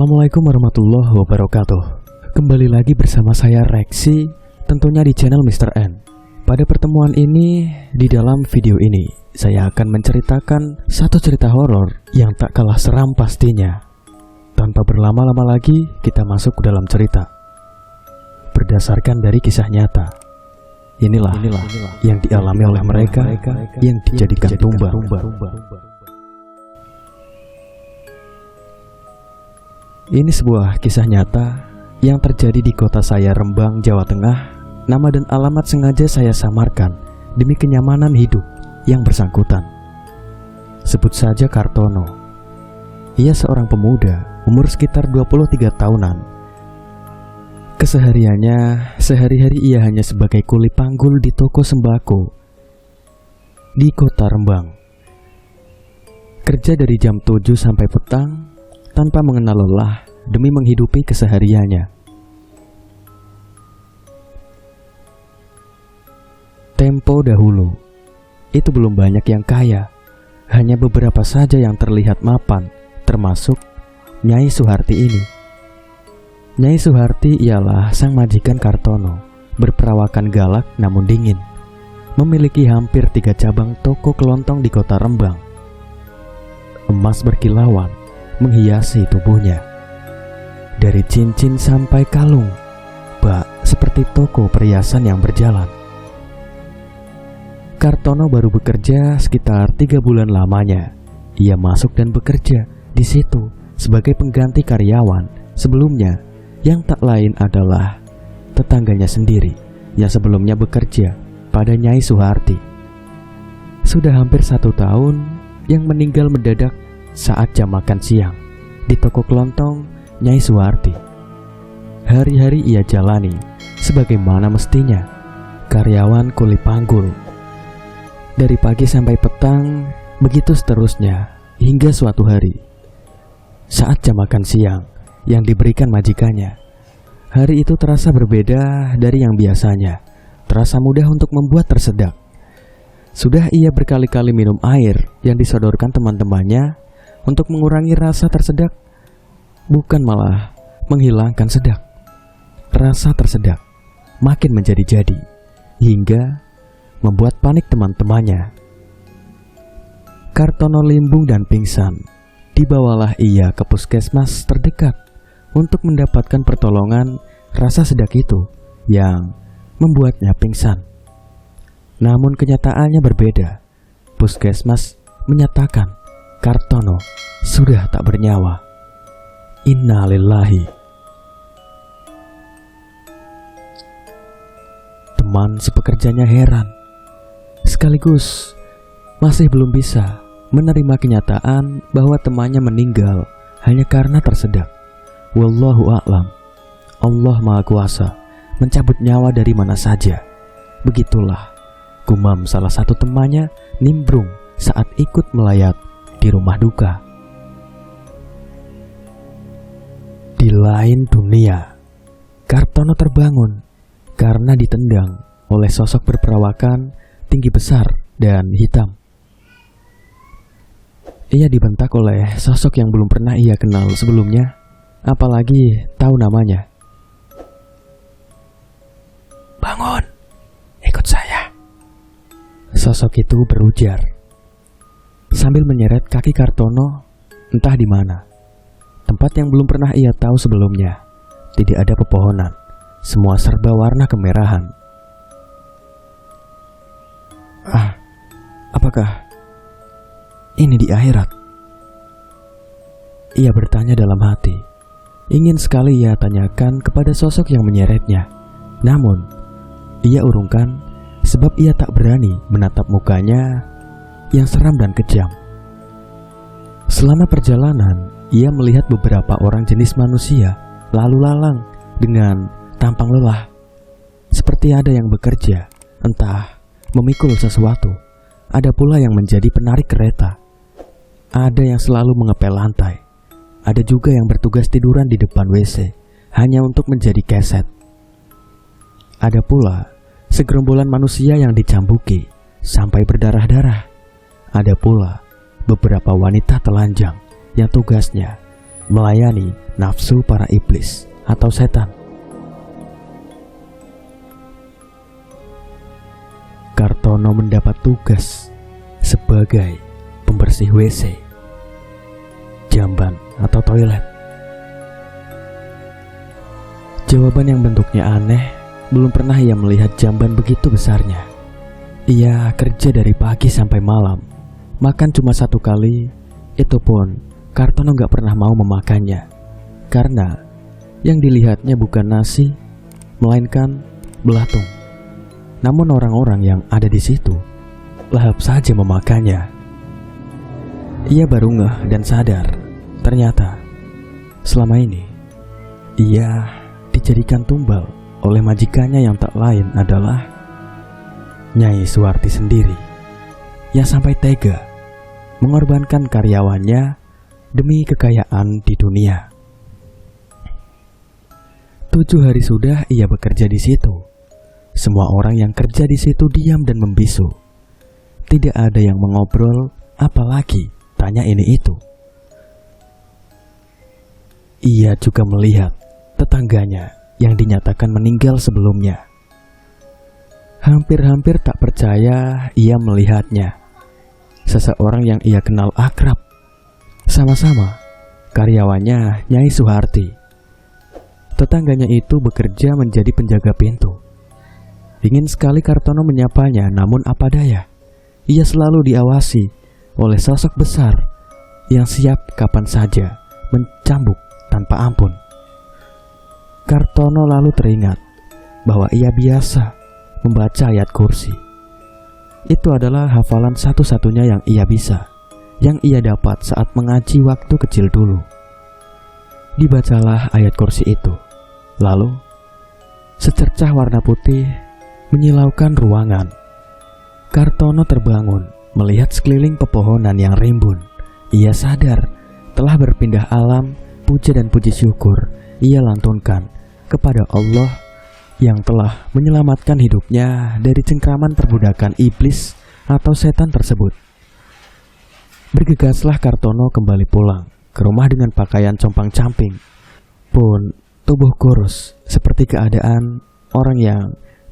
Assalamualaikum warahmatullahi wabarakatuh. Kembali lagi bersama saya Reksi, tentunya di channel Mr. N. Pada pertemuan ini, di dalam video ini saya akan menceritakan satu cerita horor yang tak kalah seram pastinya. Tanpa berlama-lama lagi, kita masuk ke dalam cerita. Berdasarkan dari kisah nyata, inilah yang dialami oleh mereka yang dijadikan tumbal. Ini sebuah kisah nyata yang terjadi di kota saya, Rembang, Jawa Tengah. Nama dan alamat sengaja saya samarkan demi kenyamanan hidup yang bersangkutan. Sebut saja Kartono. Ia seorang pemuda umur sekitar 23 tahunan. Kesehariannya, sehari-hari ia hanya sebagai kuli panggul di toko sembako di kota Rembang. Kerja dari jam 7 sampai petang tanpa mengenal lelah demi menghidupi kesehariannya. Tempo dahulu, itu belum banyak yang kaya, hanya beberapa saja yang terlihat mapan, termasuk Nyai Suharti ini. Nyai Suharti ialah sang majikan Kartono, berperawakan galak namun dingin, memiliki hampir 3 cabang toko kelontong di kota Rembang. Emas berkilauan menghiasi tubuhnya. Dari cincin sampai kalung, bak seperti toko perhiasan yang berjalan. Kartono baru bekerja sekitar 3 bulan lamanya. Ia masuk dan bekerja di situ sebagai pengganti karyawan sebelumnya yang tak lain adalah tetangganya sendiri yang sebelumnya bekerja pada Nyai Suharti. Sudah hampir 1 tahun yang meninggal mendadak saat jam makan siang di toko kelontong Nyai Suharti. Hari-hari ia jalani sebagaimana mestinya, karyawan kuli panggul. Dari pagi sampai petang, begitu seterusnya, hingga suatu hari saat jam makan siang yang diberikan majikannya, hari itu terasa berbeda dari yang biasanya. Terasa mudah untuk membuat tersedak. Sudah ia berkali-kali minum air yang disodorkan teman-temannya untuk mengurangi rasa tersedak, bukan malah menghilangkan sedak. Rasa tersedak makin menjadi-jadi, hingga membuat panik teman-temannya. Kartono limbung dan pingsan. Dibawalah ia ke puskesmas terdekat untuk mendapatkan pertolongan rasa sedak itu yang membuatnya pingsan. Namun kenyataannya berbeda. Puskesmas menyatakan Kartono sudah tak bernyawa. Innalillahi. Teman sepekerjanya heran, sekaligus masih belum bisa menerima kenyataan bahwa temannya meninggal hanya karena tersedak. Wallahu a'lam. Allah Maha Kuasa mencabut nyawa dari mana saja. Begitulah gumam salah satu temannya nimbrung saat ikut melayat di rumah duka. Di lain dunia, Kartono terbangun karena ditendang oleh sosok berperawakan tinggi besar dan hitam. Ia dibentak oleh sosok yang belum pernah ia kenal sebelumnya, apalagi tahu namanya. "Bangun, ikut saya," sosok itu berujar sambil menyeret kaki Kartono entah di mana. Tempat yang belum pernah ia tahu sebelumnya. Tidak ada pepohonan, semua serba warna kemerahan. Apakah ini di akhirat? Ia bertanya dalam hati. Ingin sekali ia tanyakan kepada sosok yang menyeretnya. Namun, ia urungkan sebab ia tak berani menatap mukanya yang seram dan kejam. Selama perjalanan, ia melihat beberapa orang jenis manusia lalu lalang dengan tampang lelah, seperti ada yang bekerja, entah memikul sesuatu. Ada pula yang menjadi penarik kereta. Ada yang selalu mengepel lantai. Ada juga yang bertugas tiduran di depan WC hanya untuk menjadi keset. Ada pula segerombolan manusia yang dicambuki sampai berdarah-darah. Ada pula beberapa wanita telanjang yang tugasnya melayani nafsu para iblis atau setan. Kartono mendapat tugas sebagai pembersih WC, jamban atau toilet. Jawaban yang bentuknya aneh, belum pernah ia melihat jamban begitu besarnya. Ia kerja dari pagi sampai malam, makan cuma 1 kali, itu pun Kartono gak pernah mau memakannya, karena yang dilihatnya bukan nasi, melainkan belatung. Namun orang-orang yang ada di situ lahap saja memakannya. Ia baru ngeh dan sadar, ternyata selama ini ia dijadikan tumbal oleh majikannya yang tak lain adalah Nyai Suwarti sendiri, yang sampai tega mengorbankan karyawannya demi kekayaan di dunia. 7 hari sudah ia bekerja di situ. Semua orang yang kerja di situ diam dan membisu. Tidak ada yang mengobrol, apalagi tanya ini itu. Ia juga melihat tetangganya yang dinyatakan meninggal sebelumnya. Hampir-hampir tak percaya ia melihatnya. Seseorang yang ia kenal akrab. Sama-sama karyawannya Nyai Suharti. Tetangganya itu bekerja menjadi penjaga pintu. Ingin sekali Kartono menyapanya, namun apa daya, ia selalu diawasi oleh sosok besar yang siap kapan saja mencambuk tanpa ampun. Kartono lalu teringat bahwa ia biasa membaca ayat kursi. Itu adalah hafalan satu-satunya yang ia bisa, yang ia dapat saat mengaji waktu kecil dulu. Dibacalah ayat kursi itu, lalu secercah warna putih menyilaukan ruangan. Kartono terbangun melihat sekeliling pepohonan yang rimbun. Ia sadar telah berpindah alam. Puja dan puji syukur ia lantunkan kepada Allah yang telah menyelamatkan hidupnya dari cengkraman perbudakan iblis atau setan tersebut. Bergegaslah Kartono kembali pulang ke rumah dengan pakaian compang-camping, pun tubuh kurus seperti keadaan orang yang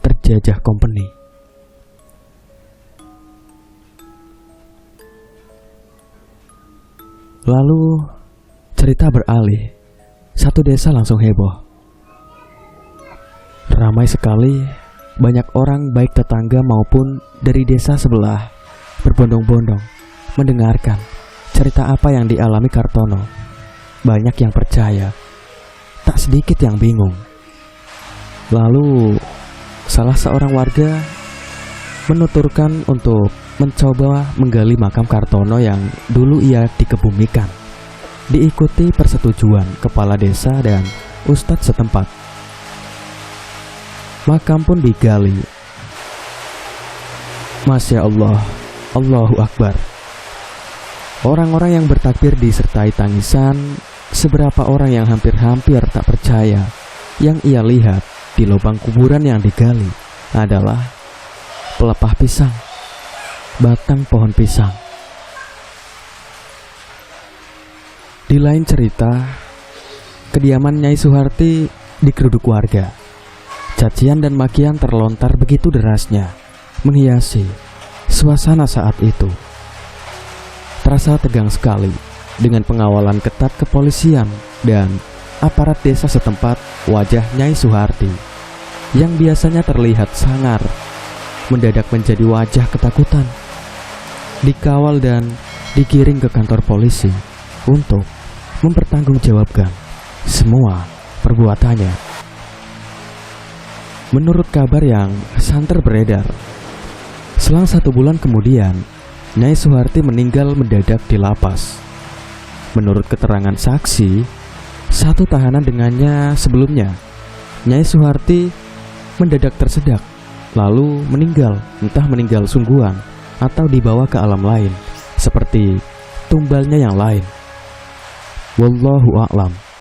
terjajah kompeni. Lalu cerita beralih. Satu desa langsung heboh. Ramai sekali, banyak orang baik tetangga maupun dari desa sebelah berbondong-bondong mendengarkan cerita apa yang dialami Kartono. Banyak yang percaya, tak sedikit yang bingung. Lalu salah seorang warga menuturkan untuk mencoba menggali makam Kartono yang dulu ia dikebumikan. Diikuti persetujuan kepala desa dan ustadz setempat. Makam pun digali. Masya Allah, Allahu Akbar. Orang-orang yang bertakbir disertai tangisan. Seberapa orang yang hampir-hampir tak percaya. Yang ia lihat di lubang kuburan yang digali adalah pelepah pisang, batang pohon pisang. Di lain cerita, kediaman Nyai Suharti digeruduk warga. Cacian dan makian terlontar begitu derasnya, menghiasi suasana saat itu. Terasa tegang sekali dengan pengawalan ketat kepolisian dan aparat desa setempat. Wajah Nyai Suharti yang biasanya terlihat sangar mendadak menjadi wajah ketakutan. Dikawal dan digiring ke kantor polisi untuk mempertanggungjawabkan semua perbuatannya. Menurut kabar yang santer beredar, selang 1 bulan kemudian Nyai Suharti meninggal mendadak di lapas. Menurut keterangan saksi, 1 tahanan dengannya sebelumnya, Nyai Suharti mendadak tersedak, lalu meninggal, entah meninggal sungguhan atau dibawa ke alam lain, seperti tumbalnya yang lain. Wallahu a'lam.